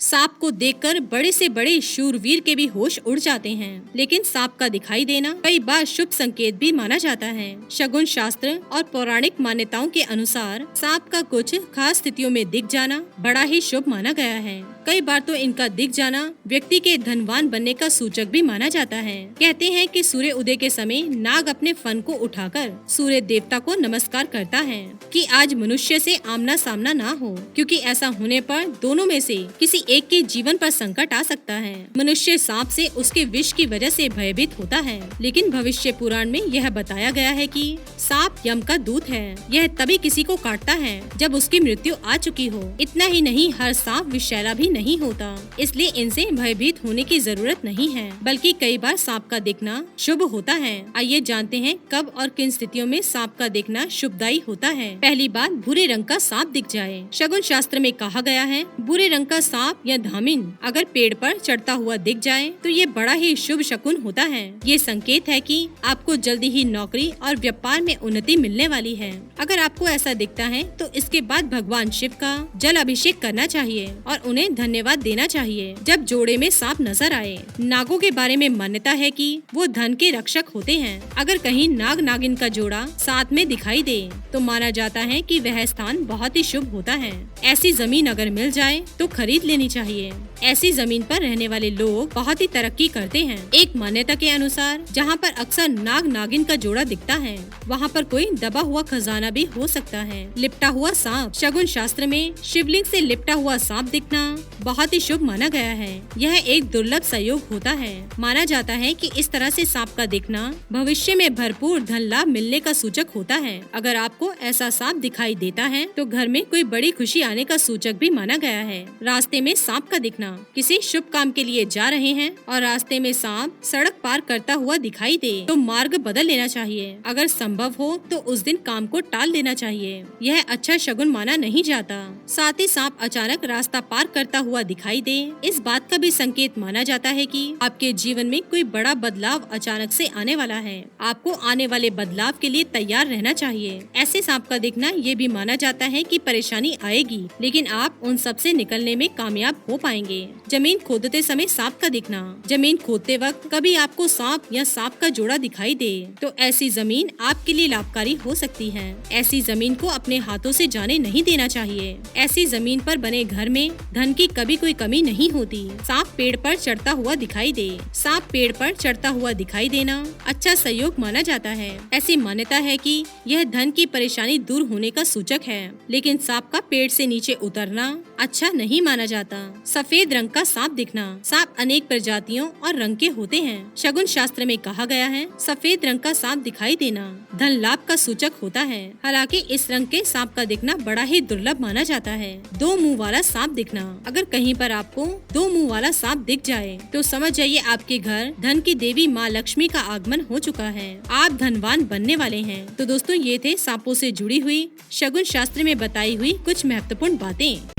सांप को देखकर बड़े से बड़े शूरवीर के भी होश उड़ जाते हैं, लेकिन सांप का दिखाई देना कई बार शुभ संकेत भी माना जाता है। शगुन शास्त्र और पौराणिक मान्यताओं के अनुसार सांप का कुछ खास स्थितियों में दिख जाना बड़ा ही शुभ माना गया है। कई बार तो इनका दिख जाना व्यक्ति के धनवान बनने का सूचक भी माना जाता है। कहते हैं कि सूर्य उदय के समय नाग अपने फन को उठाकर सूर्य देवता को नमस्कार करता है कि आज मनुष्य से आमना सामना ना हो, क्योंकि ऐसा होने पर दोनों में से किसी एक के जीवन पर संकट आ सकता है। मनुष्य सांप से उसके विष की वजह से भयभीत होता है, लेकिन भविष्य पुराण में यह बताया गया है कि सांप यम का दूत है। यह तभी किसी को काटता है जब उसकी मृत्यु आ चुकी हो। इतना ही नहीं, हर सांप विषैला भी नहीं होता, इसलिए इनसे भयभीत होने की जरूरत नहीं है, बल्कि कई बार सांप का दिखना शुभ होता है। आइए जानते हैं कब और किन स्थितियों में सांप का दिखना शुभदायी होता है। पहली बात, भूरे रंग का सांप दिख जाए। शगुन शास्त्र में कहा गया है, भूरे रंग का सांप या धामिन अगर पेड़ पर चढ़ता हुआ दिख जाए तो ये बड़ा ही शुभ शकुन होता है। ये संकेत है कि आपको जल्दी ही नौकरी और व्यापार में उन्नति मिलने वाली है। अगर आपको ऐसा दिखता है तो इसके बाद भगवान शिव का जल अभिषेक करना चाहिए और उन्हें धन्यवाद देना चाहिए। जब जोड़े में सांप नजर आए, नागों के बारे में मान्यता है कि वो धन के रक्षक होते हैं। अगर कहीं नाग नागिन का जोड़ा साथ में दिखाई दे तो माना जाता है कि वह स्थान बहुत ही शुभ होता है। ऐसी जमीन अगर मिल जाए तो खरीद लेनी चाहिए। ऐसी जमीन पर रहने वाले लोग बहुत ही तरक्की करते हैं। एक मान्यता के अनुसार जहाँ पर अक्सर नाग नागिन का जोड़ा दिखता है, वहाँ पर कोई दबा हुआ खजाना भी हो सकता है। लिपटा हुआ सांप। शगुन शास्त्र में शिवलिंग से लिपटा हुआ सांप दिखना बहुत ही शुभ माना गया है। यह एक दुर्लभ संयोग होता है। माना जाता है कि इस तरह से सांप का दिखना भविष्य में भरपूर धन लाभ मिलने का सूचक होता है। अगर आपको ऐसा सांप दिखाई देता है तो घर में कोई बड़ी खुशी आने का सूचक भी माना गया है। रास्ते में सांप का दिखना, किसी शुभ काम के लिए जा रहे हैं और रास्ते में सांप सड़क पार करता हुआ दिखाई दे तो मार्ग बदल लेना चाहिए। अगर संभव हो तो उस दिन काम को टाल देना चाहिए। यह अच्छा शगुन माना नहीं जाता। साथ ही सांप अचानक रास्ता पार करता हुआ दिखाई दे, इस बात का भी संकेत माना जाता है कि आपके जीवन में कोई बड़ा बदलाव अचानक से आने वाला है। आपको आने वाले बदलाव के लिए तैयार रहना चाहिए। ऐसे सांप का दिखना ये भी माना जाता है कि परेशानी आएगी, लेकिन आप उन सब से निकलने में कामयाब हो पाएंगे। जमीन खोदते समय सांप का दिखना। जमीन खोदते वक्त कभी आपको सांप या सांप का जोड़ा दिखाई दे तो ऐसी जमीन आपके लिए लाभकारी हो सकती है। ऐसी जमीन को अपने हाथों से जाने नहीं देना चाहिए। ऐसी जमीन पर बने घर में धन की कभी कोई कमी नहीं होती। सांप पेड़ पर चढ़ता हुआ दिखाई दे। सांप पेड़ पर चढ़ता हुआ दिखाई देना अच्छा सहयोग माना जाता है। ऐसी मान्यता है कि यह धन की परेशानी दूर होने का सूचक है, लेकिन सांप का पेड़ से नीचे उतरना अच्छा नहीं माना जाता। सफेद रंग का सांप दिखना। सांप अनेक प्रजातियों और रंग के होते हैं। शगुन शास्त्र में कहा गया है, सफेद रंग का सांप दिखाई देना धन लाभ का सूचक होता है। हालांकि इस रंग के सांप का दिखना बड़ा ही दुर्लभ माना जाता है। दो मुंह वाला सांप दिखना। अगर कहीं पर आपको दो मुंह वाला सांप दिख जाए तो समझ जाइए आपके घर धन की देवी माँ लक्ष्मी का आगमन हो चुका है। आप धनवान बनने वाले हैं। तो दोस्तों, ये थे सांपों से जुड़ी हुई शगुन शास्त्र में बताई हुई कुछ महत्वपूर्ण बातें।